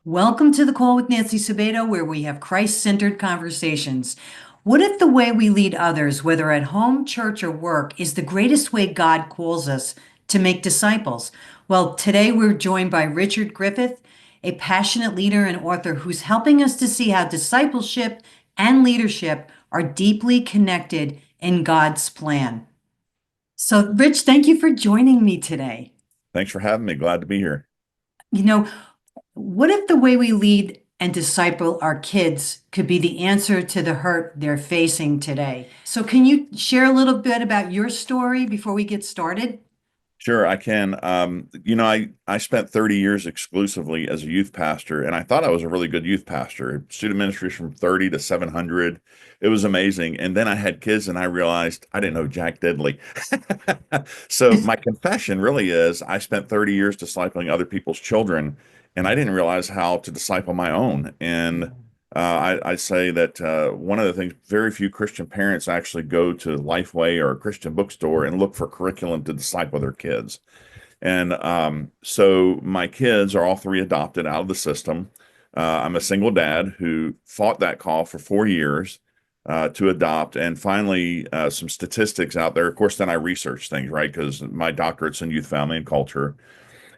Welcome to the call with Nancy Sabato, where we have Christ-centered conversations. What if the way we lead others, whether at home, church, or work, is the greatest way God calls us to make disciples? Well, today we're joined by Richard Griffith, a passionate leader and author who's helping us to see how discipleship and leadership are deeply connected in God's plan. So, Rich, thank you for joining me today. Thanks for having me. Glad to be here. You know, what if the way we lead and disciple our kids could be the answer to the hurt they're facing today? So, can you share a little bit about your story before we get started? Sure, I can. I spent 30 years exclusively as a youth pastor, and I thought I was a really good youth pastor. Student ministries from 30 to 700. It was amazing. And then I had kids, and I realized I didn't know Jack Diddley. So my confession really is I spent 30 years discipling other people's children, and I didn't realize how to disciple my own. And I say that one of the things, very few Christian parents actually go to Lifeway or a Christian bookstore and look for curriculum to disciple their kids. And so my kids are all three adopted out of the system. I'm a single dad who fought that call for 4 years to adopt, and finally some statistics out there. Of course, then I research things, right? Because my doctorate's in youth, family, and culture.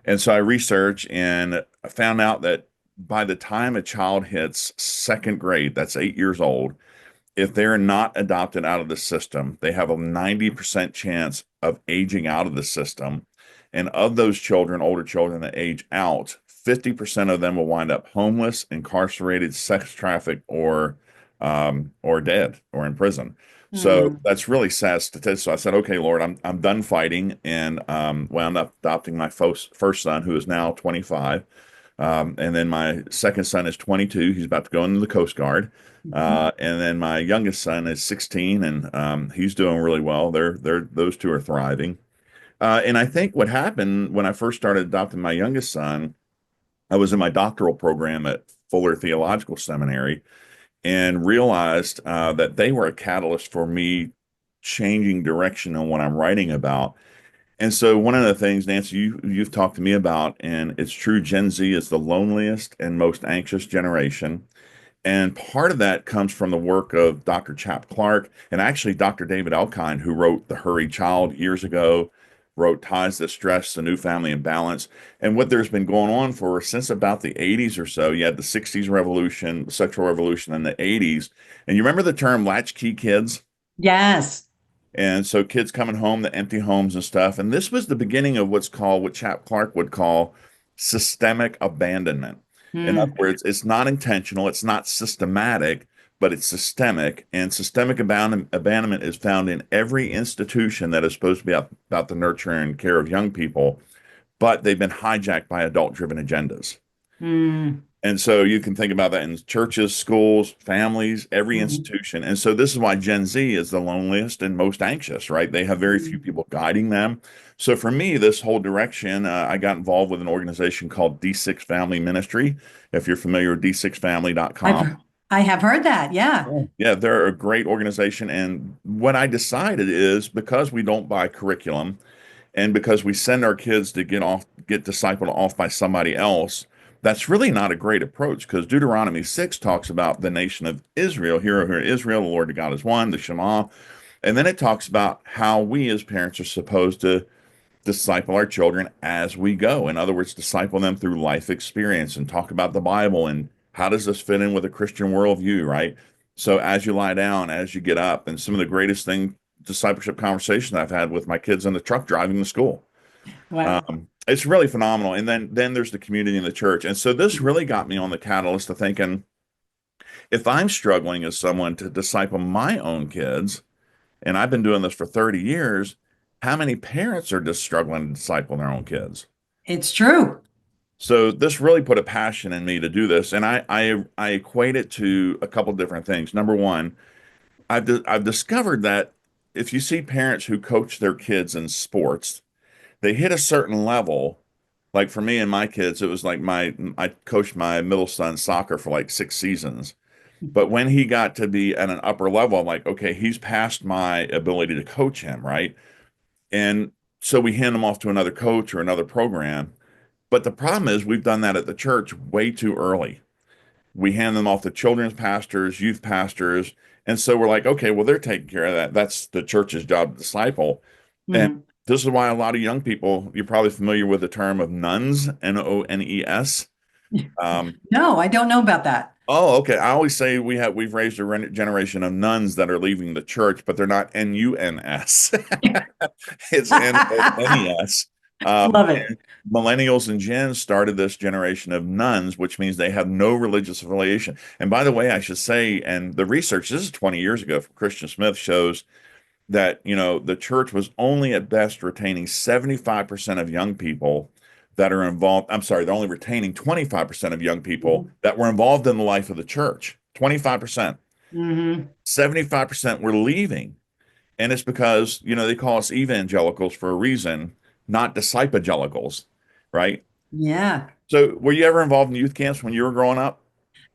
And so I researched and found out that by the time a child hits second grade, that's 8 years old, if they're not adopted out of the system, they have a 90% chance of aging out of the system. And of those children, older children that age out, 50% of them will wind up homeless, incarcerated, sex trafficked, or dead or in prison. So Hmm. that's really sad statistics. So I said, okay, Lord, I'm done fighting, and wound up adopting my first son, who is now 25. And then my second son is 22. He's about to go into the Coast Guard. And then my youngest son is 16, and he's doing really well. Those two are thriving. And I think what happened when I first started adopting my youngest son, I was in my doctoral program at Fuller Theological Seminary and realized that they were a catalyst for me changing direction on what I'm writing about. And so one of the things, Nancy, you've talked to me about, and it's true, Gen Z is the loneliest and most anxious generation. And part of that comes from the work of Dr. Chap Clark and actually Dr. David Elkind, who wrote The Hurried Child years ago, wrote Ties That Stress, The New Family and Balance. And what there's been going on for since about the 80s or so, you had the 60s revolution, the sexual revolution in the 80s. And you remember the term latchkey kids? Yes. And so kids coming home to empty homes and stuff. And this was the beginning of what's called, what Chap Clark would call systemic abandonment. In other Hmm. words, it's not intentional, it's not systematic, but it's systemic. And systemic abandonment is found in every institution that is supposed to be about the nurture and care of young people, but they've been hijacked by adult-driven agendas. Hmm. And so you can think about that in churches, schools, families, every Hmm. institution. And so this is why Gen Z is the loneliest and most anxious, right? They have very few people guiding them. So for me, this whole direction, I got involved with an organization called D6 Family Ministry. If you're familiar with d6family.com. I've I have heard that. Yeah. Yeah. Yeah, they're a great organization. And what I decided is because we don't buy curriculum, and because we send our kids to get discipled off by somebody else, that's really not a great approach because Deuteronomy 6 talks about the nation of Israel. Hear, O hear, Israel, the Lord God is one, the Shema. And then it talks about how we as parents are supposed to disciple our children as we go. In other words, disciple them through life experience and talk about the Bible and how does this fit in with a Christian worldview, right? So as you lie down, as you get up, and some of the greatest discipleship conversations I've had with my kids in the truck driving to school. Wow. It's really phenomenal. And then there's the community in the church. And so this really got me on the catalyst of thinking, if I'm struggling as someone to disciple my own kids, and I've been doing this for 30 years, how many parents are just struggling to disciple their own kids? It's true. So this really put a passion in me to do this. And I equate it to a couple different things. Number one, I've discovered that if you see parents who coach their kids in sports, they hit a certain level. Like for me and my kids, it was like I coached my middle son soccer for like 6 seasons. But when he got to be at an upper level, I'm like, okay, he's past my ability to coach him, right? And so we hand him off to another coach or another program. But the problem is we've done that at the church way too early. We hand them off to children's pastors, youth pastors. And so we're like, okay, well, they're taking care of that. That's the church's job to disciple. And Mhm. this is why a lot of young people, you're probably familiar with the term of nuns, Nones. Um, No, I don't know about that. oh, okay. I always say we've raised a generation of nuns that are leaving the church, but they're not Nuns. It's Nes. Love it. And millennials and gens started this generation of nuns, which means they have no religious affiliation. And by the way, I should say, and the research, this is 20 years ago from Christian Smith, shows that, the church was only at best retaining 75% of young people that are involved. I'm sorry, they're only retaining 25% of young people Mhm. that were involved in the life of the church. 25%. Mhm. 75% were leaving. And it's because, they call us evangelicals for a reason, not disciple-gelicals, right? Yeah. So were you ever involved in youth camps when you were growing up?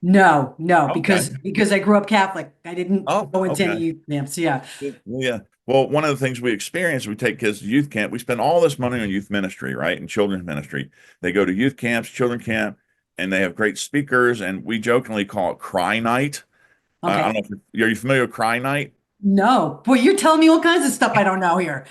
No, no, Okay. because I grew up Catholic. I didn't Oh, go into any okay. youth camps. Yeah. Yeah. Well, one of the things we experience, we take kids to youth camp. We spend all this money on youth ministry, right? And children's ministry. They go to youth camps, children camp, and they have great speakers. And we jokingly call it Cry Night. I don't Okay. know if are you familiar with Cry Night? No. Boy, you're telling me all kinds of stuff I don't know here.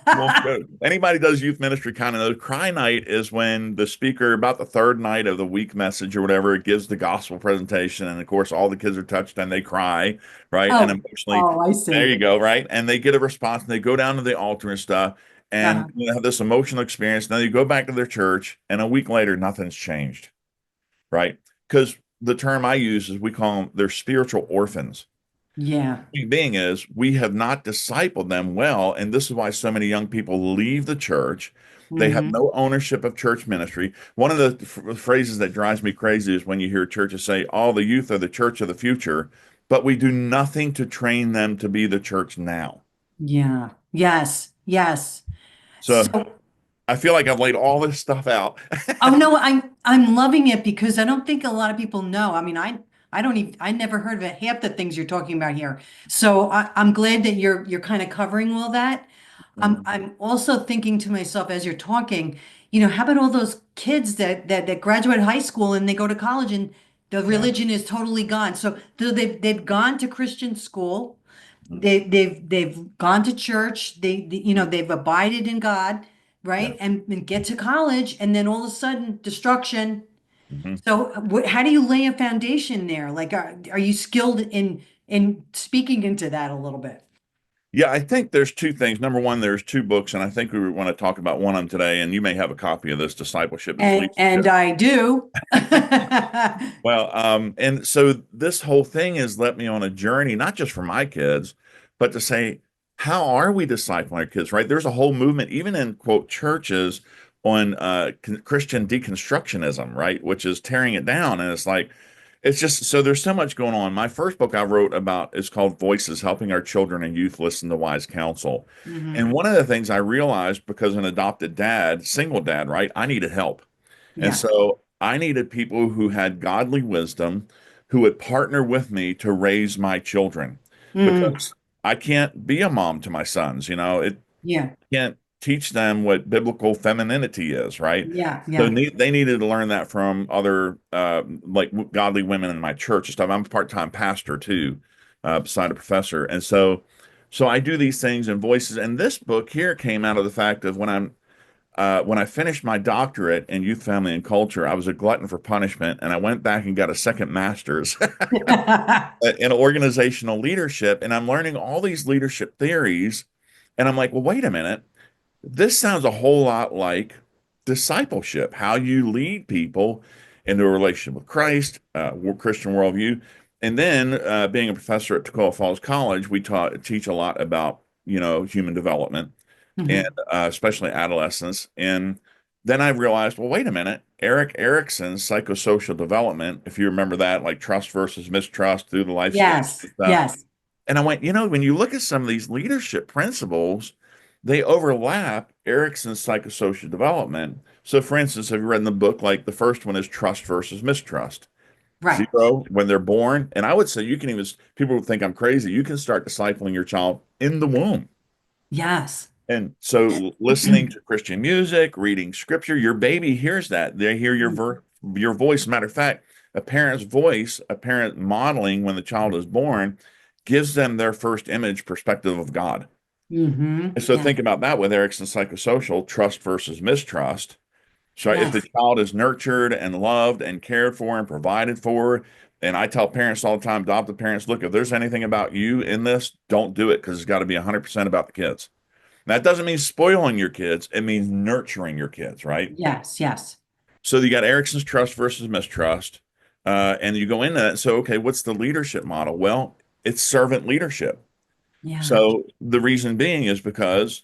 Well, anybody does youth ministry kind of knows. Cry Night is when the speaker, about the third night of the week message or whatever, gives the gospel presentation. And of course, all the kids are touched and they cry, right? And Oh, emotionally, oh, I there see. you go, right? And they get a response and they go down to the altar and stuff and Uh-huh. have this emotional experience. Now they go back to their church and a week later, nothing's changed, right? Because the term I use is we call them, they're spiritual orphans. Yeah. Point being is we have not discipled them well, and this is why so many young people leave the church. They have Hmm. no ownership of church ministry. One of the phrases that drives me crazy is when you hear churches say, "All the youth are the church of the future," but we do nothing to train them to be the church now. Yeah. Yes. Yes. So So, I feel like I've laid all this stuff out. oh no, I'm loving it because I don't think a lot of people know. I mean, I don't even I never heard of it, half the things you're talking about here. So I'm glad that you're kind of covering all that. Mhm. I'm also thinking to myself as you're talking, how about all those kids that graduate high school and they go to college and the Yeah. religion is totally gone. So they've gone to Christian school, Mhm. they've gone to church, they've abided in God, Yeah. right? And get to college, and then all of a sudden destruction. Mhm. So how do you lay a foundation there? Like, are you skilled in speaking into that a little bit? Yeah, I think there's two things. Number one, there's two books, and I think we want to talk about one of them today. And you may have a copy of this, Discipleship and And Leadership. I do. Well, and so this whole thing has led me on a journey, not just for my kids, but to say, how are we discipling our kids, right? There's a whole movement, even in quote churches, on Christian deconstructionism, right? Which is tearing it down. And it's like, it's just so there's so much going on. My first book I wrote about is called Voices, Helping Our Children and Youth Listen to Wise Counsel. And Hmm. one of the things I realized because an adopted dad, single dad, right? I needed help. And Yeah. so I needed people who had godly wisdom who would partner with me to raise my children Mm. because I can't be a mom to my sons. It Yeah. can't teach them what biblical femininity is, right? Yeah. So Yeah. they needed to learn that from other like godly women in my church and stuff. I'm a part-time pastor too, beside a professor. And so I do these things in voices. And this book here came out of the fact of when I finished my doctorate in youth, family, and culture, I was a glutton for punishment, and I went back and got a second master's in organizational leadership. And I'm learning all these leadership theories, and I'm like, well, wait a minute. This sounds a whole lot like discipleship, how you lead people into a relationship with Christ, Christian worldview. And then being a professor at Tacoma Falls College, we teach a lot about, human development and Hmm. especially adolescence. And then I realized, well, wait a minute, Eric Erickson's psychosocial development, if you remember that, like trust versus mistrust through the life stage Yes. stuff. Yes. And I went, when you look at some of these leadership principles, they overlap Erickson's psychosocial development. So, for instance, have you read in the book, like the first one is trust versus mistrust? Right. Zero when they're born. And I would say people would think I'm crazy. You can start discipling your child in the womb. Yes. And so listening to Christian music, reading scripture, your baby hears that. They hear your voice. Matter of fact, a parent's voice, a parent modeling when the child is born, gives them their first image perspective of God. Mm-hmm. And so Yeah. think about that with Erickson's psychosocial, trust versus mistrust. So if the Yes. child is nurtured and loved and cared for and provided for, and I tell parents all the time, adoptive parents, look, if there's anything about you in this, don't do it because it's got to be 100% about the kids. That doesn't mean spoiling your kids. It means nurturing your kids, right? Yes. Yes. So you got Erickson's trust versus mistrust. And you go into that. So, okay, what's the leadership model? Well, it's servant leadership. Yeah. So the reason being is because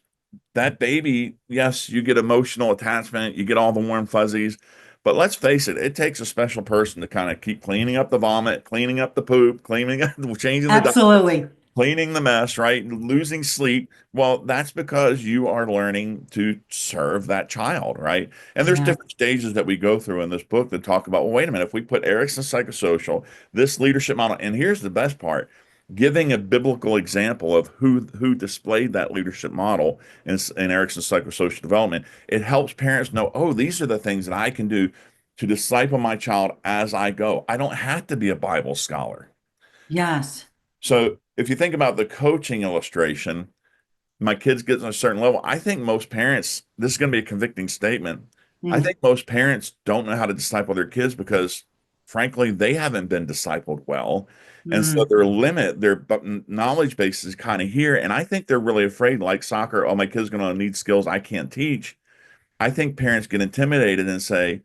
that baby, yes, you get emotional attachment, you get all the warm fuzzies, but let's face it, it takes a special person to kind of keep cleaning up the vomit, cleaning up the poop, cleaning up, changing the Absolutely. cleaning the mess, right? Losing sleep. Well, that's because you are learning to serve that child, right? And there's Yeah. different stages that we go through in this book that talk about, well, wait a minute, if we put Erickson psychosocial, this leadership model, and here's the best part, giving a biblical example of who displayed that leadership model in Erickson's psychosocial development, it helps parents know, oh, these are the things that I can do to disciple my child as I go. I don't have to be a Bible scholar. Yes. So if you think about the coaching illustration, my kids get to a certain level. I think most parents, this is going to be a convicting statement. I Mm. think most parents don't know how to disciple their kids because, frankly, they haven't been discipled well. And so Mm. their knowledge base is kind of here. And I think they're really afraid, like soccer, oh, my kid's going to need skills I can't teach. I think parents get intimidated and say,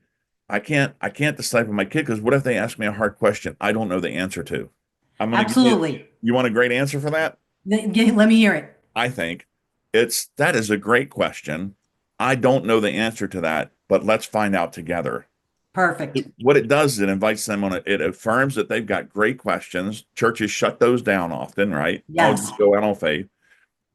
I can't disciple my kid because what if they ask me a hard question I don't know the answer to? I'm going to give you, Absolutely. you want a great answer for that? Let me hear it. I think that is a great question. I don't know the answer to that, but let's find out together. Perfect. What it does is it invites them on it affirms that they've got great questions. Churches shut those down often, right? I'll Yes. just go out on faith.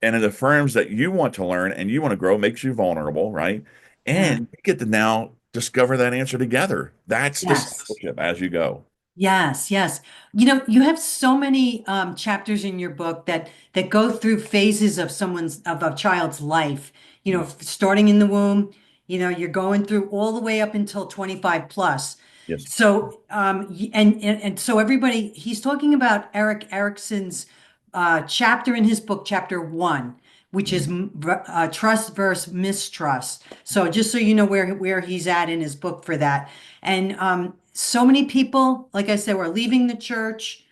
And it affirms that you want to learn and you want to grow, makes you vulnerable, right? Yeah. And you get to now discover that answer together. That's Yes. discipleship as you go. Yes, yes. You have so many chapters in your book that go through phases of a child's life. Starting in the womb, you're going through all the way up until 25 plus. Yes. So, and so everybody, he's talking about Eric Erickson's chapter in his book, chapter one, which is Mhm. trust versus mistrust. So just so you know where he's at in his book for that. And so many people, like I said, were leaving the church.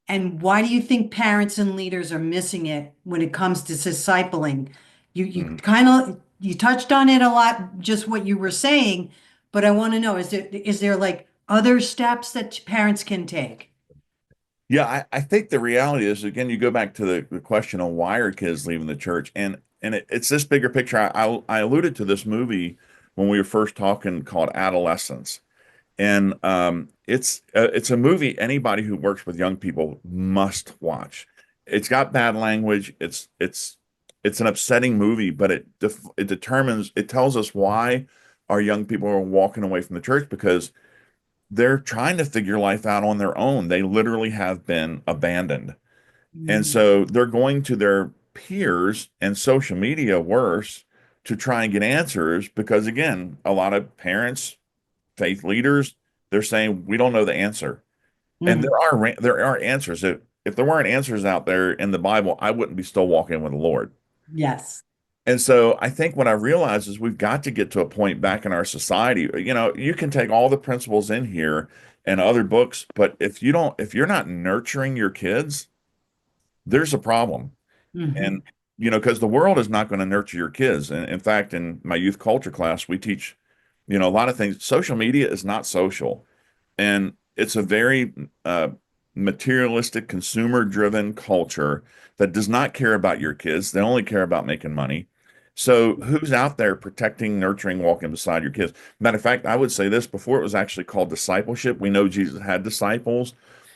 And why do you think parents and leaders are missing it when it comes to discipling? You Mhm. kind of you touched on it a lot, just what you were saying, but I want to know, is there like other steps that parents can take? Yeah, I think the reality is again, you go back to the question on why are kids leaving the church, and it's this bigger picture. I alluded to this movie when we were first talking called Adolescence, and it's a movie anybody who works with young people must watch. It's got bad language. It's an upsetting movie, but it tells us why our young people are walking away from the church because they're trying to figure life out on their own. They literally have been abandoned. And Mm. so they're going to their peers and social media worse to try and get answers because, again, a lot of parents, faith leaders, they're saying, we don't know the answer. And Mhm. there are answers. If there weren't answers out there in the Bible, I wouldn't be still walking with the Lord. Yes. And so I think what I realize is we've got to get to a point back in our society. You can take all the principles in here and other books, but if you're not nurturing your kids, there's a problem. And, Hmm. because the world is not going to nurture your kids. And in fact, in my youth culture class, we teach, a lot of things. Social media is not social. And it's a very materialistic, consumer-driven culture that does not care about your kids. They only care about making money. So who's out there protecting, nurturing, walking beside your kids? Matter of fact, I would say this before it was actually called discipleship. We know Jesus had disciples,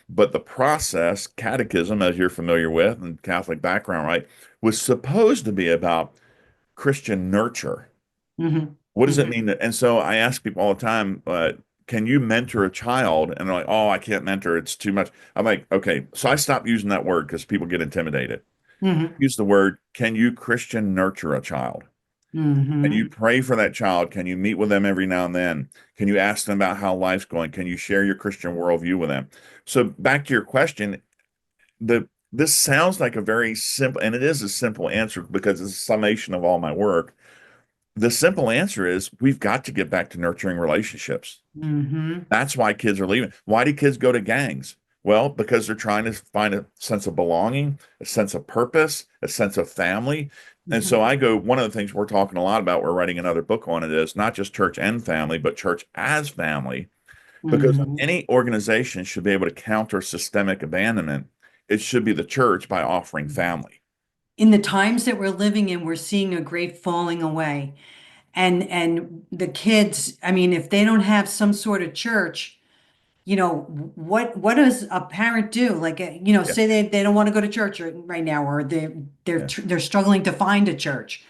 but the process, catechism, as you're familiar with, and Catholic background, right, was supposed to be about Christian nurture. Hmm. What does it Hmm. mean? And so I ask people all the time, can you mentor a child? And they're like, oh, I can't mentor. It's too much. I'm like, okay. So I stopped using that word because people get intimidated. Hmm. Use the word, can you Christian nurture a child? Can you Hmm. pray for that child? Can you meet with them every now and then? Can you ask them about how life's going? Can you share your Christian worldview with them? So back to your question, this sounds like a very simple, and it is a simple answer because it's a summation of all my work. The simple answer is we've got to get back to nurturing relationships. Hmm. That's why kids are leaving. Why do kids go to gangs? Well, because they're trying to find a sense of belonging, a sense of purpose, a sense of family. And so Hmm. I go, one of the things we're talking a lot about, we're writing another book on it, is not just church and family, but church as family. Because Hmm. any organization should be able to counter systemic abandonment. It should be the church by offering family. In the times that we're living in, we're seeing a great falling away. And the kids, I mean, if they don't have some sort of church, what does a parent do? Like, Yeah, say they don't want to go to church right now, or yeah. they're struggling to find a church.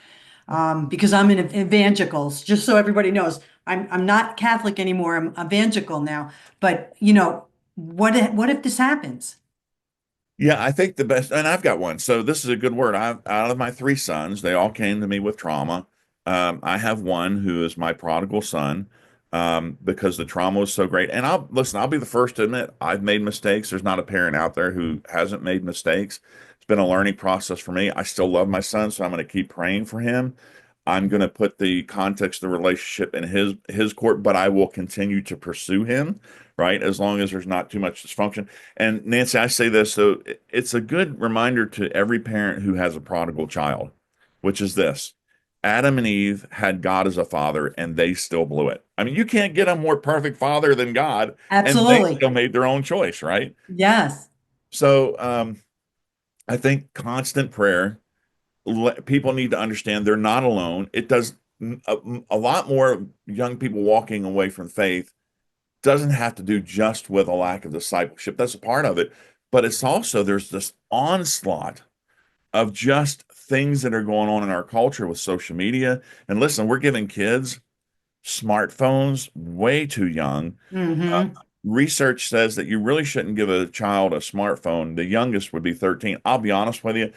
Because I'm in evangelicals, just so everybody knows, I'm not Catholic anymore. I'm evangelical now. But what if this happens? Yeah, I think the best, and I've got one. So this is a good word. Out of my three sons, they all came to me with trauma. I have one who is my prodigal son, because the trauma was so great. And I'll be the first to admit I've made mistakes. There's not a parent out there who hasn't made mistakes. It's been a learning process for me. I still love my son, so I'm going to keep praying for him. I'm going to put the context of the relationship in his court, but I will continue to pursue him, right? As long as there's not too much dysfunction. And Nancy, I say this, so it's a good reminder to every parent who has a prodigal child, which is this: Adam and Eve had God as a father, and they still blew it. I mean, you can't get a more perfect father than God, and they Absolutely. still made their own choice, right? Yes. So, I think constant prayer. People need to understand they're not alone. It does a lot more young people walking away from faith doesn't have to do just with a lack of discipleship. That's a part of it. But it's also, there's this onslaught of just things that are going on in our culture with social media. And listen, we're giving kids smartphones way too young. Uh, Hmm. Research says that you really shouldn't give a child a smartphone. The youngest would be 13. I'll be honest with you.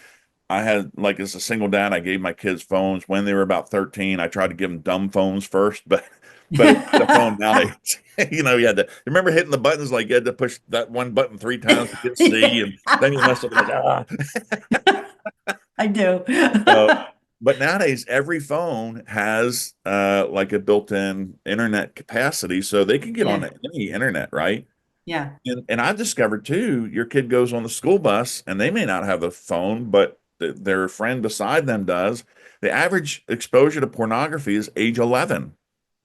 I had, like, as a single dad, I gave my kids phones when they were about 13. I tried to give them dumb phones first, but if you had a phone nowadays, you had to remember hitting the buttons, like you had to push that one button three times to get C, and then you mess up like, ah. I do. So, but nowadays every phone has like a built-in internet capacity, so they can get on Yeah. any internet, right? Yeah. And I've discovered too, your kid goes on the school bus and they may not have the phone, but their friend beside them does. The average exposure to pornography is age 11.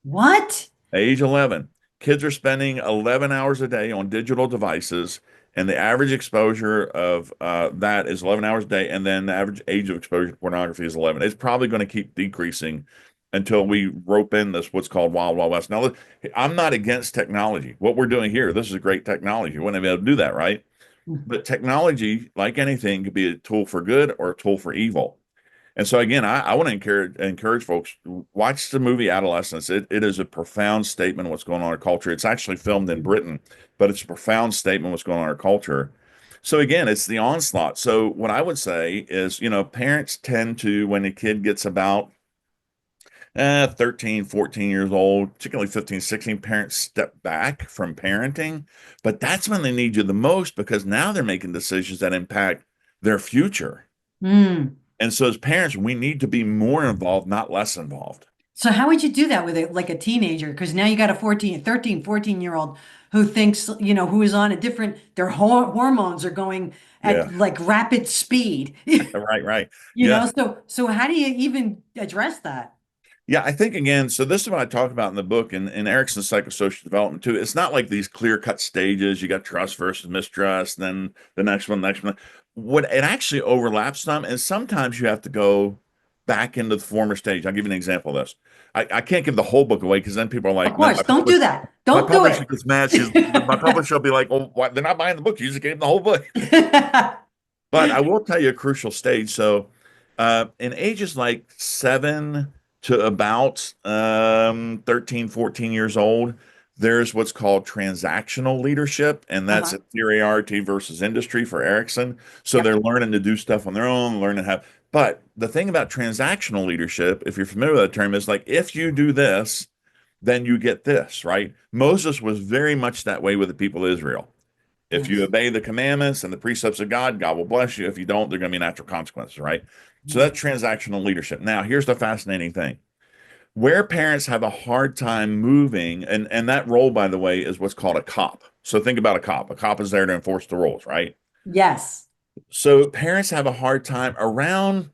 What? Age 11. Kids are spending 11 hours a day on digital devices, and the average exposure of that is 11 hours a day, and then the average age of exposure to pornography is 11. It's probably going to keep decreasing until we rope in this what's called Wild Wild West. Now, look, I'm not against technology. What we're doing here, this is a great technology. You wouldn't be able to do that, right? But technology, like anything, could be a tool for good or a tool for evil. And so again, I want to encourage folks, watch the movie Adolescence. It is a profound statement of what's going on in our culture. It's actually filmed in Britain, but it's a profound statement of what's going on in our culture. So again, it's the onslaught. So what I would say is, parents tend to, when a kid gets about 13, 14 years old, particularly 15, 16, parents step back from parenting. But that's when they need you the most because now they're making decisions that impact their future. Mm. And so as parents, we need to be more involved, not less involved. So how would you do that with like a teenager? Because now you got a 14, 13, 14-year-old who thinks, who is on a different, their hormones are going Yeah. at like rapid speed. Right, right. Yeah. So how do you even address that? Yeah, I think again, so this is what I talk about in the book and in Erickson's psychosocial development too. It's not like these clear-cut stages. You got trust versus mistrust, then the next one. What it actually overlaps some, and sometimes you have to go back into the former stage. I'll give you an example of this. I can't give the whole book away because then people are Of like, course, don't do that. my Don't do publisher it. gets mad. My publisher will be like, oh, why? They're not buying the book. You just gave them the whole book. But I will tell you a crucial stage. So, in ages like 7 to about 13, 14 years old, There's what's called transactional leadership, and that's Uh-huh. inferiority versus industry for Erickson. So Yep. they're learning to do stuff on their own, learning to have. But the thing about transactional leadership, if you're familiar with that term, is like if you do this, then you get this, right? Moses was very much that way with the people of Israel. If you Yes. obey the commandments and the precepts of God, God will bless you. If you don't, there are going to be natural consequences, right? So Mhm. that's transactional leadership. Now, here's the fascinating thing. Where parents have a hard time moving, and that role, by the way, is what's called a cop. So think about a cop. A cop is there to enforce the rules, right? Yes. So parents have a hard time around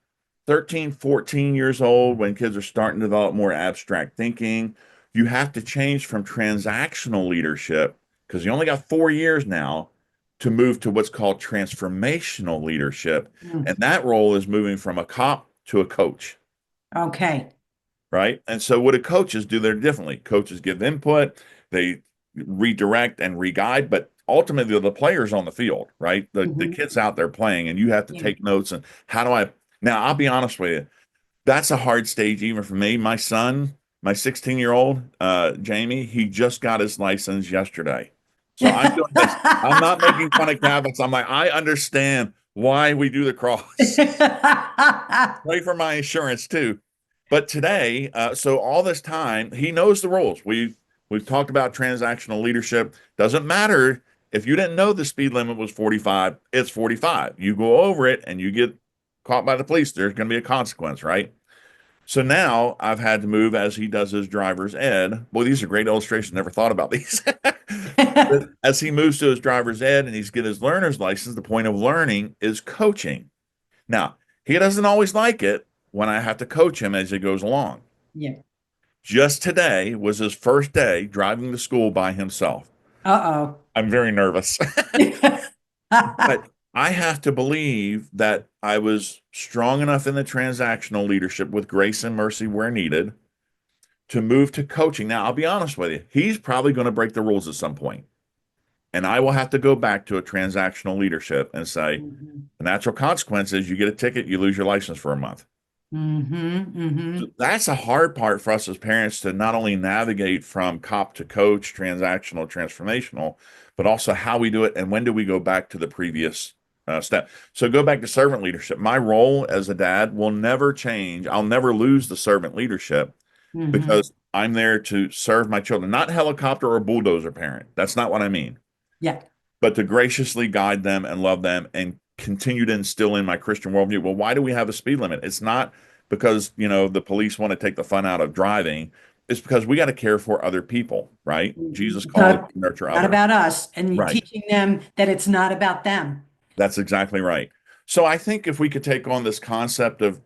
13, 14 years old when kids are starting to develop more abstract thinking. You have to change from transactional leadership because you only got 4 years now to move to what's called transformational leadership. Mm. And that role is moving from a cop to a coach, Okay. right? And so what do coaches do there differently? Coaches give input, they redirect and re-guide, but ultimately the players on the field, right? The Mhm. kids out there playing, and you have to Yeah. take notes and how do I now I'll be honest with you, that's a hard stage even for me. My son, my 16-year-old, Jamie, he just got his license yesterday. So I'm doing this. I'm not making fun of Catholics. I'm like, I understand why we do the cross. Pray for my insurance too. But today, so all this time, he knows the rules. We've talked about transactional leadership. Doesn't matter if you didn't know the speed limit was 45, it's 45. You go over it and you get caught by the police, there's going to be a consequence, right? So now I've had to move as he does his driver's ed. Boy, these are great illustrations. Never thought about these. As he moves to his driver's ed and he's get his learner's license, the point of learning is coaching. Now, he doesn't always like it when I have to coach him as he goes along. Yeah. Just today was his first day driving to school by himself. Uh-oh. I'm very nervous, but I have to believe that I was strong enough in the transactional leadership with grace and mercy where needed to move to coaching. Now, I'll be honest with you, he's probably going to break the rules at some point, and I will have to go back to a transactional leadership and say, Mhm. the natural consequence is you get a ticket, you lose your license for a month. Mhm. Mhm. That's a hard part for us as parents to not only navigate from cop to coach, transactional, transformational, but also how we do it and when do we go back to the previous step. So go back to servant leadership. My role as a dad will never change. I'll never lose the servant leadership Mhm. because I'm there to serve my children, not helicopter or bulldozer parent. That's not what I mean, Yeah. but to graciously guide them and love them and continue to instill in my Christian worldview. Well, why do we have a speed limit? It's not because, the police want to take the fun out of driving. It's because we got to care for other people, right? Mhm. Jesus It's called us not to nurture not others. about us, and you Right. teaching them that it's not about them. That's exactly right. So I think if we could take on this concept of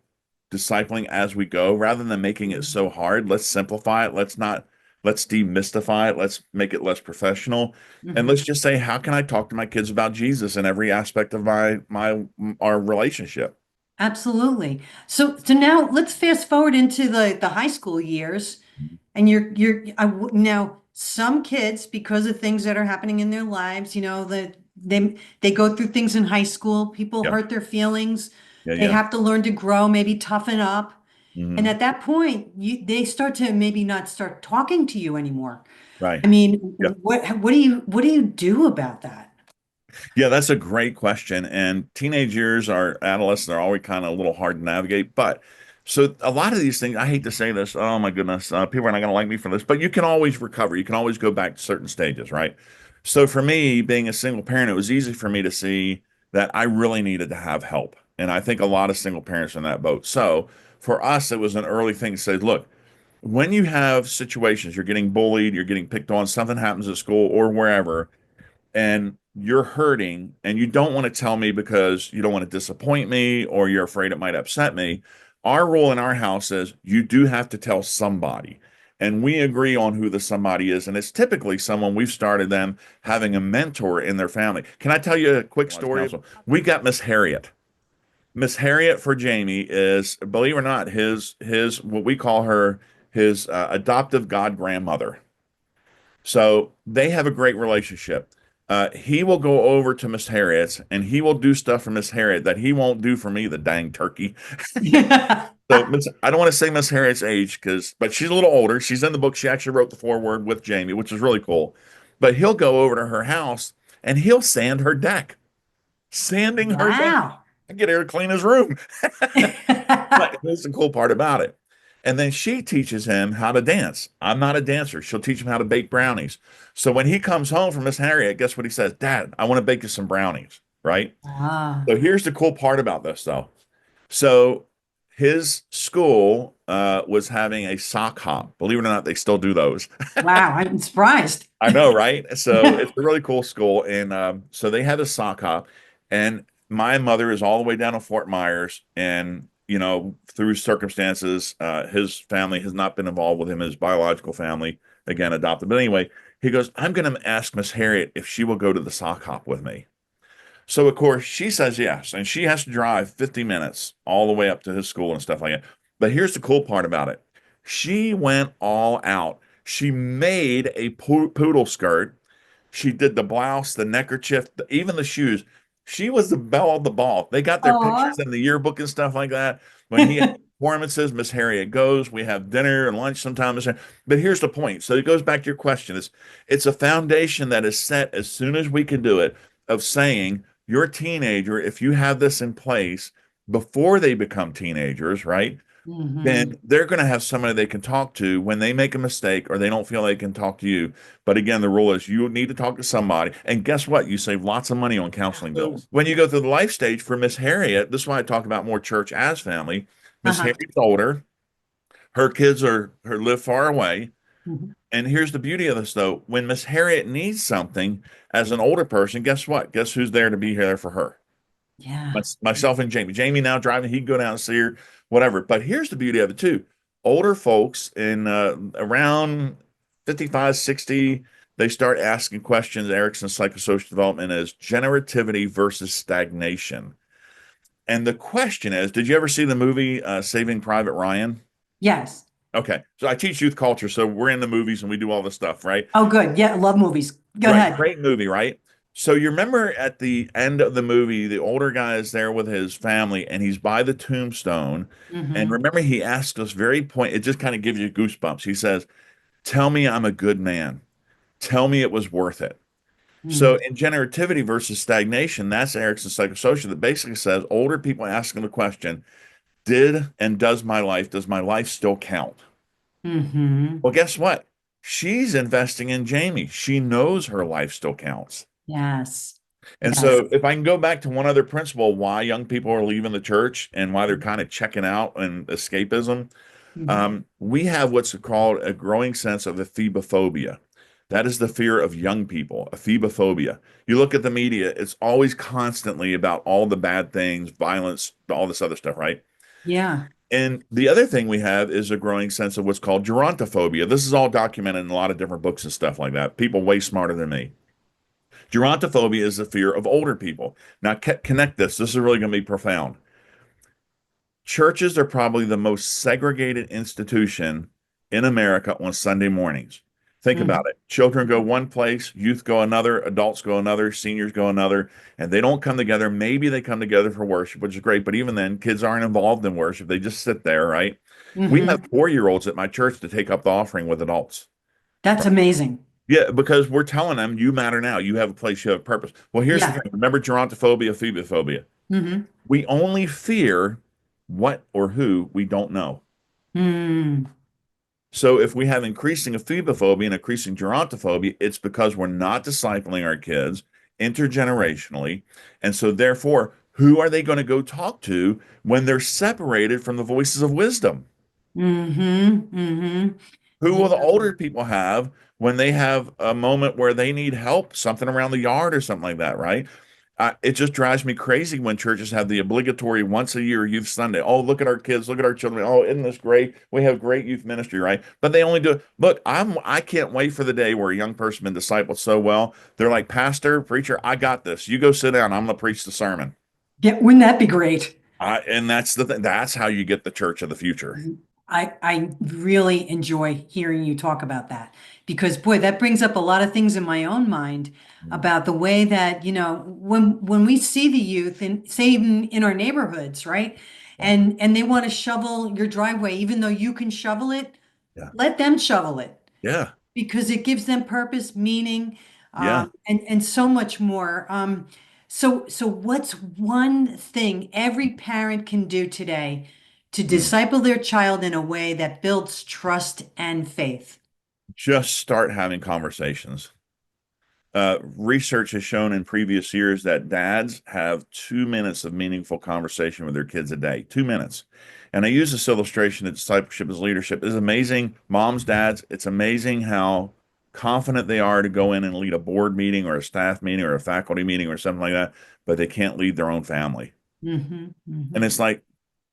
discipling as we go, rather than making it so hard, let's simplify it. Let's demystify it. Let's make it less professional. And let's Mhm. just say, how can I talk to my kids about Jesus in every aspect of our relationship? Absolutely. So now let's fast forward into the high school years, and now some kids, because of things that are happening in their lives, that they go through things in high school, people Yeah, hurt their feelings, yeah, they yeah. have to learn to grow, maybe toughen up. And Hmm. at that point, they start to maybe not start talking to you anymore. Right. I mean, Yeah. what do you do about that? Yeah, that's a great question. And teenage years are adolescents, they're always kind of a little hard to navigate. But so a lot of these things, I hate to say this, oh my goodness, people are not going to like me for this, but you can always recover. You can always go back to certain stages, right? So for me, being a single parent, it was easy for me to see that I really needed to have help. And I think a lot of single parents are in that boat. So for us, it was an early thing to say, look, when you have situations, you're getting bullied, you're getting picked on, something happens at school or wherever, and you're hurting and you don't want to tell me because you don't want to disappoint me or you're afraid it might upset me, our rule in our house is you do have to tell somebody. And we agree on who the somebody is. And it's typically someone we've started them having a mentor in their family. Can I tell you a quick story? We got Miss Harriet. Miss Harriet for Jamie is, believe it or not, his what we call her his adoptive god grandmother. So they have a great relationship. he will go over to Miss Harriet's and he will do stuff for Miss Harriet that he won't do for me, the dang turkey. So I don't want to say Miss Harriet's age but she's a little older. She's in the book. She actually wrote the foreword with Jamie, which is really cool. But he'll go over to her house and he'll sand her deck, sanding her deck. Wow. I get her to clean his room. But here's the cool part about it. And then she teaches him how to dance. I'm not a dancer. She'll teach him how to bake brownies. So when he comes home from Miss Harriet, guess what he says? Dad, I want to bake you some brownies, right? Ah, So here's the cool part about this, though. So his school was having a sock hop. Believe it or not, they still do those. wow. I'm surprised. I know, right? So it's a really cool school. And so they had a sock hop. And my mother is all the way down to Fort Myers. And, through circumstances, his family has not been involved with him, his biological family, again, adopted. But anyway, he goes, I'm going to ask Miss Harriet if she will go to the sock hop with me. So, of course, she says yes. And she has to drive 50 minutes all the way up to his school and stuff like that. But here's the cool part about it. She went all out. She made a poodle skirt. She did the blouse, the neckerchief, even the shoes. She was the belle of the ball. They got their Oh. pictures in the yearbook and stuff like that. When he had performances, Miss Harriet goes. We have dinner and lunch sometimes. But here's the point. So it goes back to your question. It's a foundation that is set as soon as we can do it of saying your teenager, if you have this in place before they become teenagers, right? Hmm. Then they're going to have somebody they can talk to when they make a mistake or they don't feel they can talk to you. But again, the rule is you need to talk to somebody. And guess what? You save lots of money on counseling bills. When you go through the life stage for Miss Harriet, this is why I talk about more church as family. Miss Uh-huh. Harriet's older. Her kids live far away. Mhm. And here's the beauty of this, though. When Miss Harriet needs something as an older person, guess what? Guess who's there to be there for her? Yeah. Myself and Jamie. Jamie now driving, he'd go down and see her, whatever. But here's the beauty of it too. Older folks in around 55, 60, they start asking questions. Erickson's psychosocial development is generativity versus stagnation. And the question is, did you ever see the movie Saving Private Ryan? Yes. Okay. So I teach youth culture, so we're in the movies and we do all this stuff, right? Oh, good. Yeah, I love movies. Go Right. ahead. Great movie, right? So you remember at the end of the movie, the older guy is there with his family and he's by the tombstone. And Hmm. remember, he asked us very point, it just kind of gives you goosebumps. He says, tell me I'm a good man. Tell me it was worth it. So Hmm. in generativity versus stagnation, that's Erickson's psychosocial that basically says older people asking the question, does my life still count? Hmm. Well, guess what? She's investing in Jamie. She knows her life still counts. Yes. And Yes. so, if I can go back to one other principle, why young people are leaving the church and why they're kind of checking out and escapism, Mhm. we have what's called a growing sense of ephebophobia. That is the fear of young people, ephebophobia. You look at the media, it's always constantly about all the bad things, violence, all this other stuff, right? Yeah. And the other thing we have is a growing sense of what's called gerontophobia. This is all documented in a lot of different books and stuff like that. People way smarter than me. Gerontophobia is the fear of older people. Now, connect this. This is really going to be profound. Churches are probably the most segregated institution in America on Sunday mornings. Think about Mhm. it. Children go one place, youth go another, adults go another, seniors go another, and they don't come together. Maybe they come together for worship, which is great, but even then, kids aren't involved in worship. They just sit there, right? We have Hmm. 4-year-olds at my church to take up the offering with adults. That's amazing. Yeah, because we're telling them you matter now. You have a place, you have a purpose. Well, here's the Yeah. thing. Remember gerontophobia, phebophobia. Hmm. We only fear what or who we don't know. Mm. So if we have increasing phebophobia and increasing gerontophobia, it's because we're not discipling our kids intergenerationally. And so therefore, who are they going to go talk to when they're separated from the voices of wisdom? Hmm. Hmm. Who Yeah. will the older people have when they have a moment where they need help, something around the yard or something like that, right? It just drives me crazy when churches have the obligatory once a year youth Sunday. Oh, look at our kids, look at our children. Oh, isn't this great? We have great youth ministry, right? But they only do it. Look, I can't wait for the day where a young person been discipled so well. They're like, Pastor, preacher, I got this. You go sit down. I'm gonna preach the sermon. Yeah. Wouldn't that be great? And that's the thing. That's how you get the church of the future. I really enjoy hearing you talk about that because boy, that brings up a lot of things in my own mind about the way that, when we see the youth and say even in our neighborhoods, right? Yeah. And they want to shovel your driveway, even though you can shovel it, Yeah. let them shovel it Yeah. because it gives them purpose, meaning, Yeah. and so much more. So what's one thing every parent can do today to Mm. disciple their child in a way that builds trust and faith? Just start having conversations. Research has shown in previous years that dads have 2 minutes of meaningful conversation with their kids a day. 2 minutes. And I use this illustration that discipleship is leadership. It's amazing, moms, dads, it's amazing how confident they are to go in and lead a board meeting or a staff meeting or a faculty meeting or something like that, but they can't lead their own family. Hmm. And Hmm. it's like,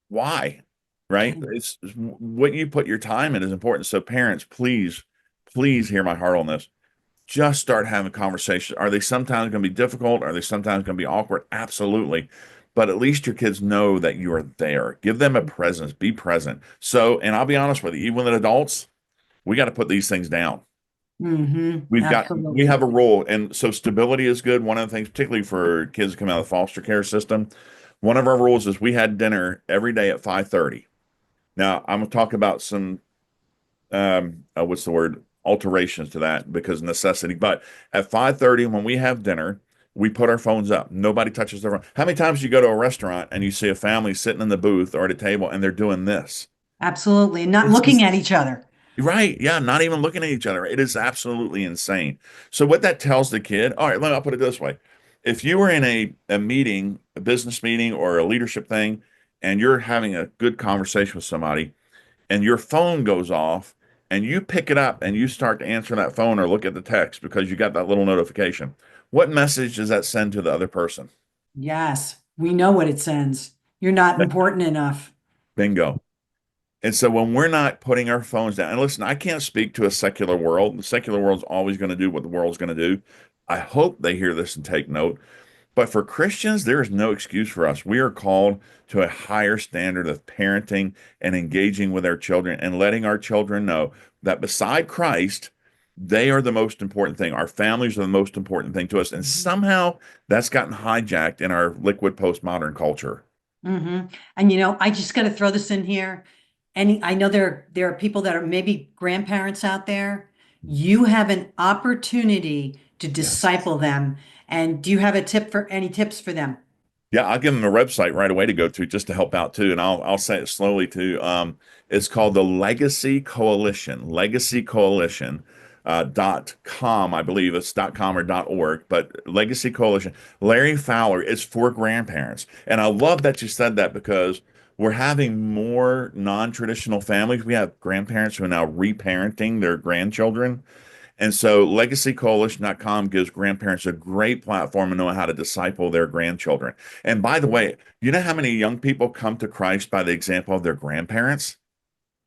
why? Right? It's what you put your time in is important. So parents, please, please hear my heart on this. Just start having conversations. Are they sometimes going to be difficult? Are they sometimes going to be awkward? Absolutely. But at least your kids know that you are there. Give them a presence. Be present. So, and I'll be honest with you, even with adults, we got to put these things down. Hmm. We have Absolutely. a rule. And so stability is good. One of the things, particularly for kids that come out of the foster care system, one of our rules is we had dinner every day at 5:30. Now, I'm going to talk about some what's the word, alterations to that because necessity. But at 5:30 when we have dinner, we put our phones up. Nobody touches their phone. How many times do you go to a restaurant and you see a family sitting in the booth or at a table and they're doing this? Absolutely. And not It's looking just, at each other. right. Yeah, not even looking at each other. It is absolutely insane. So what that tells the kid, all right, I'll put it this way. If you were in a meeting, a business meeting or a leadership thing, and you're having a good conversation with somebody, and your phone goes off and you pick it up and you start to answer that phone or look at the text because you got that little notification, what message does that send to the other person? Yes, we know what it sends. You're not important enough. Bingo. And so when we're not putting our phones down, and listen, I can't speak to a secular world. The secular world's always going to do what the world's going to do. I hope they hear this and take note. But for Christians, there is no excuse for us. We are called to a higher standard of parenting and engaging with our children and letting our children know that beside Christ, they are the most important thing. Our families are the most important thing to us. And somehow that's gotten hijacked in our liquid postmodern culture. Hmm. And I just got to throw this in here. And I know there are people that are maybe grandparents out there. You have an opportunity to Yes. disciple them. And do you have a tip for any tips for them? Yeah, I'll give them a website right away to go to just to help out too. And I'll say it slowly too. It's called the Legacy Coalition, .com, I believe it's .com or .org, but Legacy Coalition. Larry Fowler is for grandparents. And I love that you said that because we're having more non-traditional families. We have grandparents who are now reparenting their grandchildren. And so legacycoalition.com gives grandparents a great platform to know how to disciple their grandchildren. And by the way, you know how many young people come to Christ by the example of their grandparents?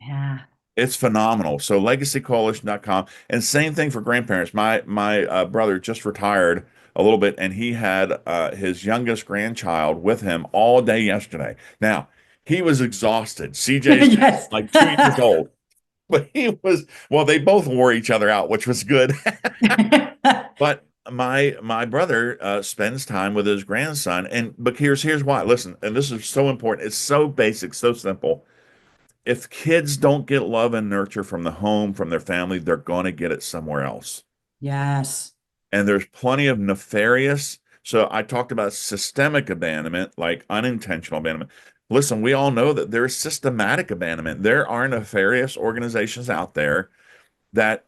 Yeah. It's phenomenal. So legacycoalition.com, and same thing for grandparents. My brother just retired a little bit and he had his youngest grandchild with him all day yesterday. Now, he was exhausted. CJ's Yes. like 2 years old. But well, they both wore each other out, which was good. But my brother spends time with his grandson, and but here's why. Listen, and this is so important. It's so basic, so simple. If kids don't get love and nurture from the home, from their family, they're going to get it somewhere else. Yes. And there's plenty of nefarious. So I talked about systemic abandonment, like unintentional abandonment. Listen, we all know that there is systematic abandonment. There are nefarious organizations out there that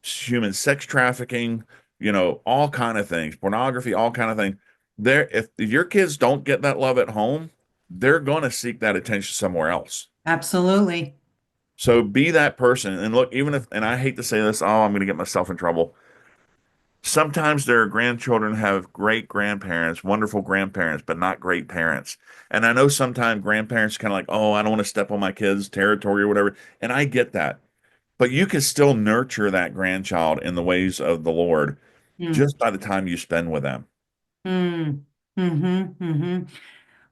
human sex trafficking, all kind of things, pornography, all kind of things. There, if your kids don't get that love at home, they're going to seek that attention somewhere else. Absolutely. So be that person. And look, even if, and I hate to say this, I'm going to get myself in trouble. Sometimes their grandchildren have great grandparents, wonderful grandparents, but not great parents. And I know sometimes grandparents kind of like, oh, I don't want to step on my kids' territory or whatever. And I get that. But you can still nurture that grandchild in the ways of the Lord Mm. just by the time you spend with them. Mm. Hmm. Hmm.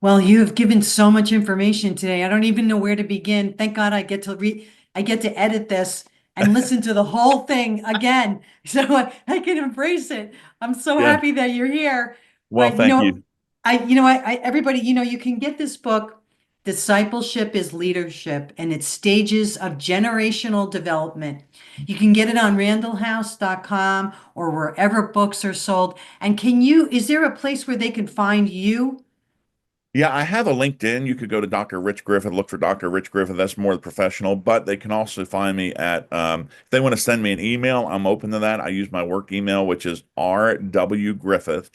Well, you have given so much information today. I don't even know where to begin. Thank God I get to edit this and listen to the whole thing again. So I can embrace it. I'm so Yeah. happy that you're here. Well, But thank you. everybody, you can get this book, Discipleship is Leadership and its Stages of Generational Development. You can get it on randallhouse.com or wherever books are sold. And is there a place where they can find you? Yeah, I have a LinkedIn. You could go to Dr. Rich Griffith, look for Dr. Rich Griffith. That's more professional, but they can also find me at, if they want to send me an email, I'm open to that. I use my work email, which is rwgriffith, Griffith,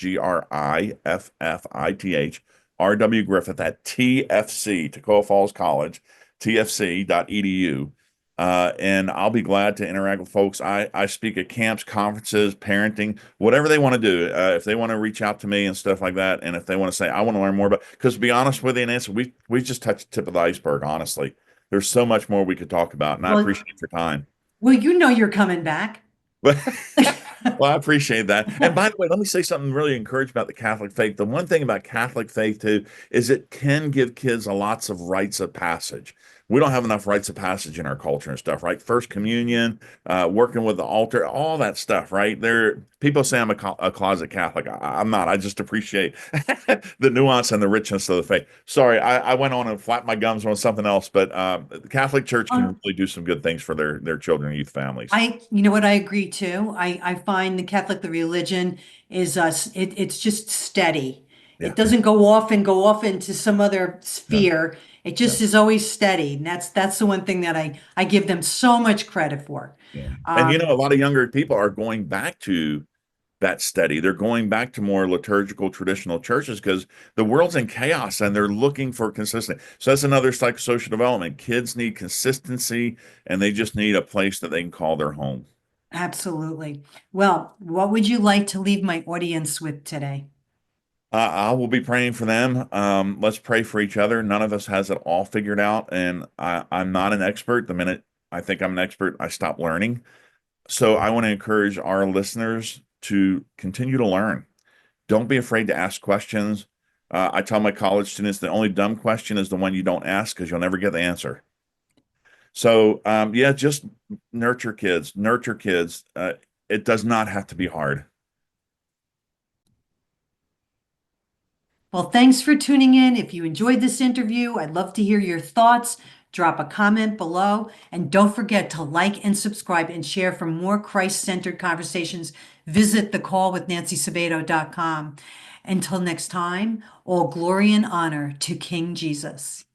rwgriffith at TFC, Tacoma Falls College, tfc.edu. And I'll be glad to interact with folks. I speak at camps, conferences, parenting, whatever they want to do. If they want to reach out to me and stuff like that, and if they want to say, I want to learn more about, because to be honest with you, Nancy, we just touched the tip of the iceberg, honestly. There's so much more we could talk about, and I Well, appreciate your time. well, you're coming back. But well, I appreciate that. And by the way, let me say something really encouraging about the Catholic faith. The one thing about Catholic faith too is it can give kids a lots of rites of passage. We don't have enough rites of passage in our culture and stuff, right? First communion, working with the altar, all that stuff, right? There, people say I'm a closet Catholic. I'm not. I just appreciate the nuance and the richness of the faith. Sorry, I went on and flapped my gums on something else, but the Catholic Church can really do some good things for their children and youth families. You know what, I agree too. I find the religion is it's just steady. It Yeah, doesn't go off into some other no, sphere. It just no. is always steady. And that's the one thing that I give them so much credit for. Yeah. And Um, a lot of younger people are going back to that study. They're going back to more liturgical traditional churches because the world's in chaos and they're looking for consistency. So that's another psychosocial development. Kids need consistency and they just need a place that they can call their home. Absolutely. Well, what would you like to leave my audience with today? I will be praying for them. Let's pray for each other. None of us has it all figured out, and I'm not an expert. The minute I think I'm an expert, I stop learning. So I want to encourage our listeners to continue to learn. Don't be afraid to ask questions. I tell my college students the only dumb question is the one you don't ask because you'll never get the answer. So, yeah, just nurture kids, nurture kids. It does not have to be hard. Well, thanks for tuning in. If you enjoyed this interview, I'd love to hear your thoughts. Drop a comment below. And don't forget to like and subscribe and share for more Christ-centered conversations. Visit thecallwithNancySabato.com. Until next time, all glory and honor to King Jesus.